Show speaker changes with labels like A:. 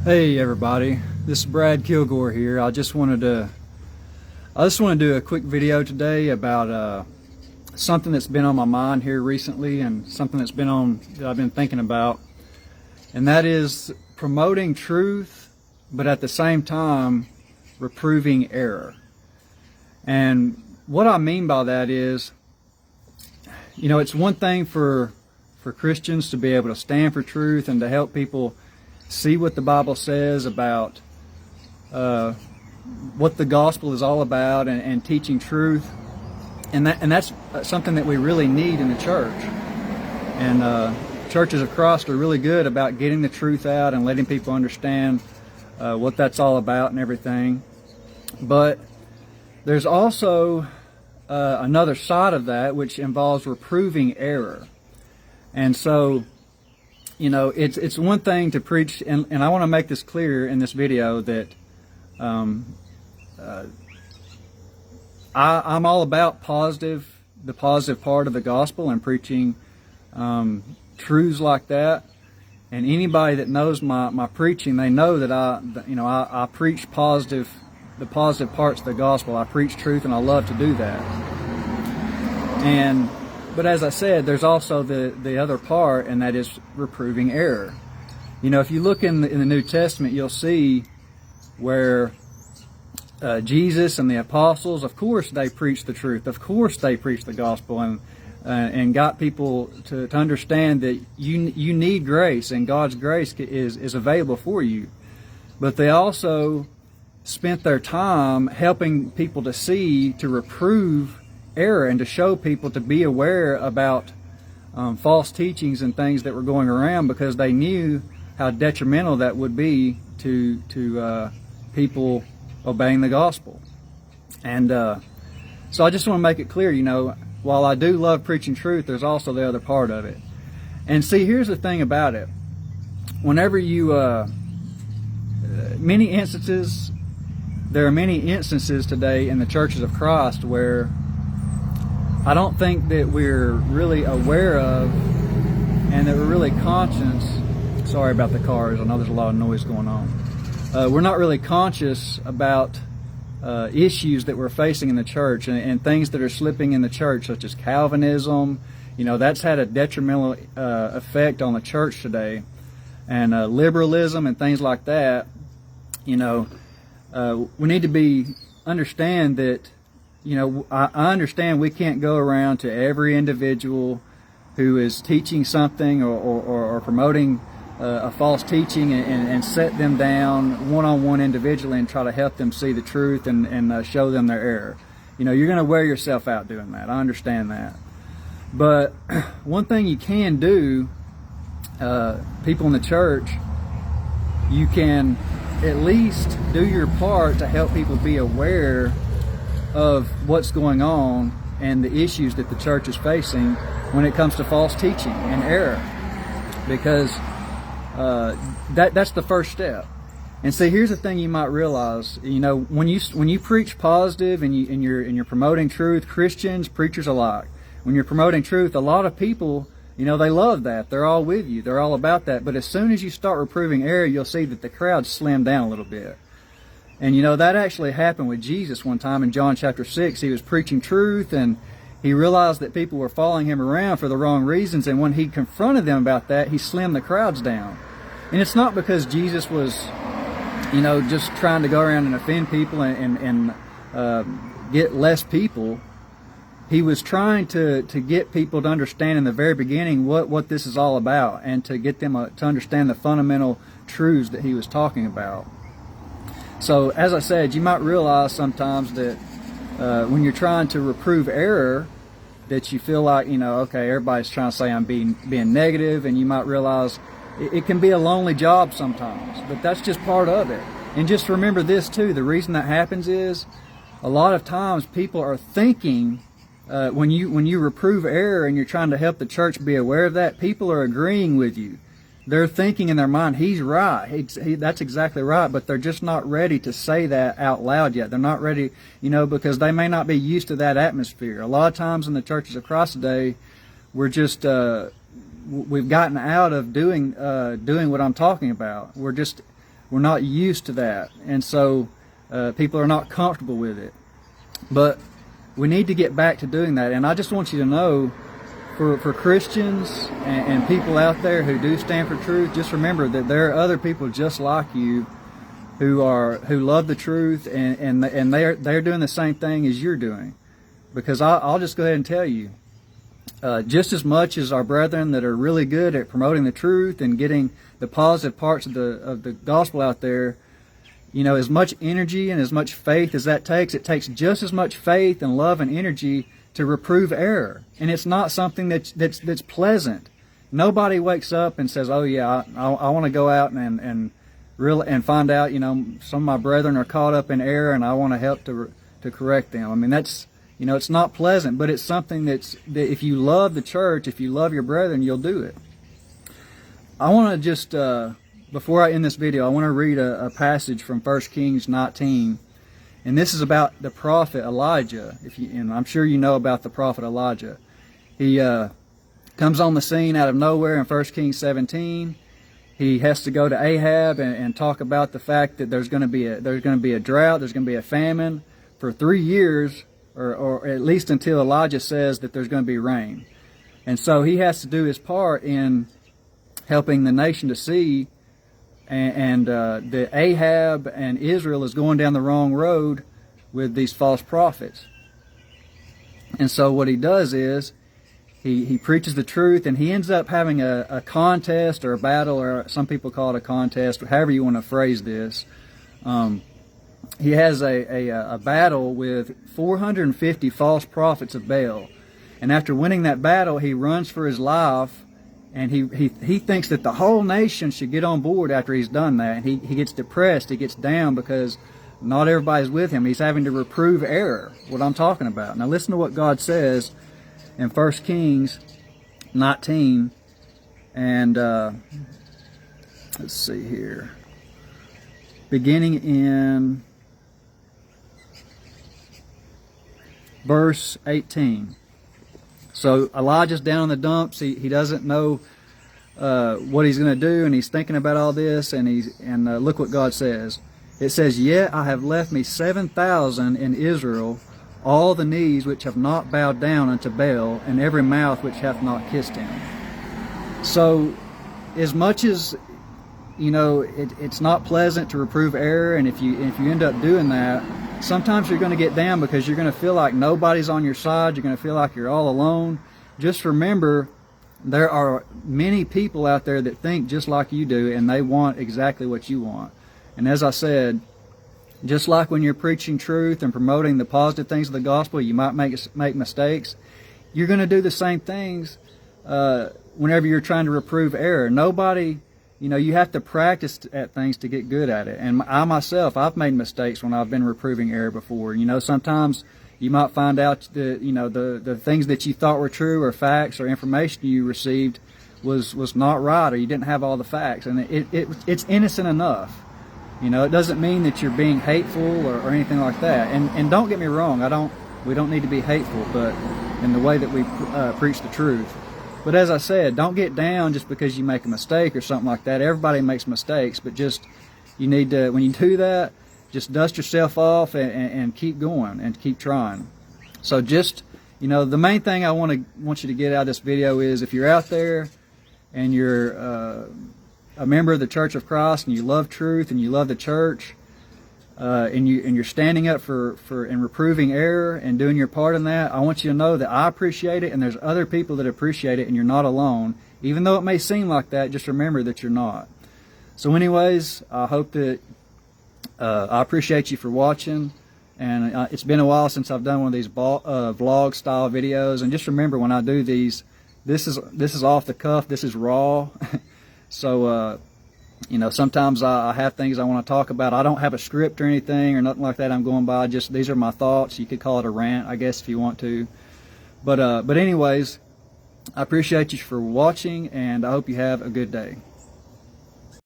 A: Hey everybody, this is Brad Kilgore here. I just want to do a quick video today about something that's been on my mind here recently, and something that I've been thinking about, and that is promoting truth, but at the same time reproving error. And what I mean by that is, it's one thing for Christians to be able to stand for truth and to help people see what the Bible says about what the gospel is all about, and teaching truth, and that's something that we really need in the church. And churches of Christ are really good about getting the truth out and letting people understand what that's all about and everything. But there's also another side of that, which involves reproving error. And so, it's one thing to preach, and I want to make this clear in this video that I'm all about the positive part of the gospel and preaching truths like that. And anybody that knows my preaching, they know that I preach the positive parts of the gospel. I preach truth, and I love to do that. But as I said, there's also the other part, and that is reproving error. If you look in the New Testament, you'll see where Jesus and the apostles, of course, they preached the truth. Of course, they preached the gospel and got people to understand that you need grace, and God's grace is available for you. But they also spent their time helping people to see, to reprove error, and to show people to be aware about false teachings and things that were going around, because they knew how detrimental that would be to people obeying the gospel. And so I just want to make it clear, while I do love preaching truth, there's also the other part of it. And see, here's the thing about it. Whenever there are many instances today in the churches of Christ where I don't think that we're really aware of, and that we're really conscious. Sorry about the cars, I know there's a lot of noise going on. We're not really conscious about issues that we're facing in the church, and things that are slipping in the church, such as Calvinism. That's had a detrimental effect on the church today, and liberalism and things like that. We need to understand that. I understand we can't go around to every individual who is teaching something or promoting a false teaching and set them down one-on-one individually and try to help them see the truth and show them their error. You're going to wear yourself out doing that. I understand that. But one thing you can do, people in the church, you can at least do your part to help people be aware of what's going on and the issues that the church is facing when it comes to false teaching and error, because that's the first step. And see, here's the thing you might realize. When you preach positive and you're promoting truth, Christians, preachers alike, when you're promoting truth, a lot of people, they love that. They're all with you. They're all about that. But as soon as you start reproving error, you'll see that the crowd slimmed down a little bit. And that actually happened with Jesus one time in John chapter 6. He was preaching truth, and he realized that people were following him around for the wrong reasons, and when he confronted them about that, he slimmed the crowds down. And it's not because Jesus was, just trying to go around and offend people and get less people. He was trying to get people to understand in the very beginning what this is all about, and to get them to understand the fundamental truths that he was talking about. So, as I said, you might realize sometimes that when you're trying to reprove error, that you feel like, okay, everybody's trying to say I'm being negative, and you might realize it can be a lonely job sometimes, but that's just part of it. And just remember this too, the reason that happens is, a lot of times people are thinking, when you reprove error and you're trying to help the church be aware of that, people are agreeing with you. They're thinking in their mind, he's right, that's exactly right, but they're just not ready to say that out loud yet. They're not ready, because they may not be used to that atmosphere. A lot of times in the churches of Christ today, we're just we've gotten out of doing what I'm talking about. we're not used to that, and so people are not comfortable with it. But we need to get back to doing that. And I just want you to know, for Christians and people out there who do stand for truth, just remember that there are other people just like you who love the truth, and they're doing the same thing as you're doing. Because I'll just go ahead and tell you, just as much as our brethren that are really good at promoting the truth and getting the positive parts of the gospel out there, you know, as much energy and as much faith as that takes, it takes just as much faith and love and energy to reprove error. And it's not something that's pleasant. Nobody wakes up and says, "Oh yeah, I want to go out and find out, you know, some of my brethren are caught up in error, and I want to help to correct them." I mean, that's, you know, it's not pleasant, but it's something that if you love the church, if you love your brethren, you'll do it. I want to just, before I end this video, I want to read a passage from 1 Kings 19. And this is about the prophet Elijah. And I'm sure you know about the prophet Elijah. He comes on the scene out of nowhere in 1 Kings 17. He has to go to Ahab and talk about the fact that there's going to be a drought, there's going to be a famine for 3 years, or at least until Elijah says that there's going to be rain. And so he has to do his part in helping the nation to see, and that Ahab and Israel is going down the wrong road with these false prophets. And so what he does is he preaches the truth, and he ends up having a contest or a battle, or some people call it a contest, however you want to phrase this. He has a battle with 450 false prophets of Baal. And after winning that battle, he runs for his life, and he thinks that the whole nation should get on board after he's done that. And he gets depressed, he gets down, because not everybody's with him. He's having to reprove error, what I'm talking about. Now listen to what God says in 1 Kings 19, and let's see here, beginning in verse 18. So Elijah's down in the dumps. He doesn't know what he's going to do, and he's thinking about all this, and look what God says. It says, "Yet I have left me 7,000 in Israel, all the knees which have not bowed down unto Baal, and every mouth which hath not kissed him." So, as much as, you know, it's not pleasant to reprove error, and if you end up doing that, sometimes you're going to get down because you're going to feel like nobody's on your side. You're going to feel like you're all alone. Just remember, there are many people out there that think just like you do, and they want exactly what you want. And as I said, just like when you're preaching truth and promoting the positive things of the gospel, you might make mistakes. You're going to do the same things whenever you're trying to reprove error. Nobody, you know, you have to practice at things to get good at it. And I myself, I've made mistakes when I've been reproving error before. You know, sometimes you might find out that, you know, the things that you thought were true, or facts or information you received was not right, or you didn't have all the facts. And it's innocent enough. You know, it doesn't mean that you're being hateful or anything like that. And don't get me wrong, we don't need to be hateful, but in the way that we preach the truth. But as I said, don't get down just because you make a mistake or something like that. Everybody makes mistakes, but just, you need to, when you do that, just dust yourself off and keep going and keep trying. So just, you know, the main thing I want you to get out of this video is, if you're out there and you're a member of the Church of Christ, and you love truth and you love the church, and you're standing up for and reproving error and doing your part in that, I want you to know that I appreciate it, and there's other people that appreciate it, and you're not alone. Even though it may seem like that, just remember that you're not. So anyways, I hope that I appreciate you for watching, and it's been a while since I've done one of these vlog style videos. And just remember, when I do these, this is off the cuff, this is raw. So, you know, sometimes I have things I want to talk about. I don't have a script or anything or nothing like that I'm going by. Just, these are my thoughts. You could call it a rant, I guess, if you want to. But anyways, I appreciate you for watching, and I hope you have a good day.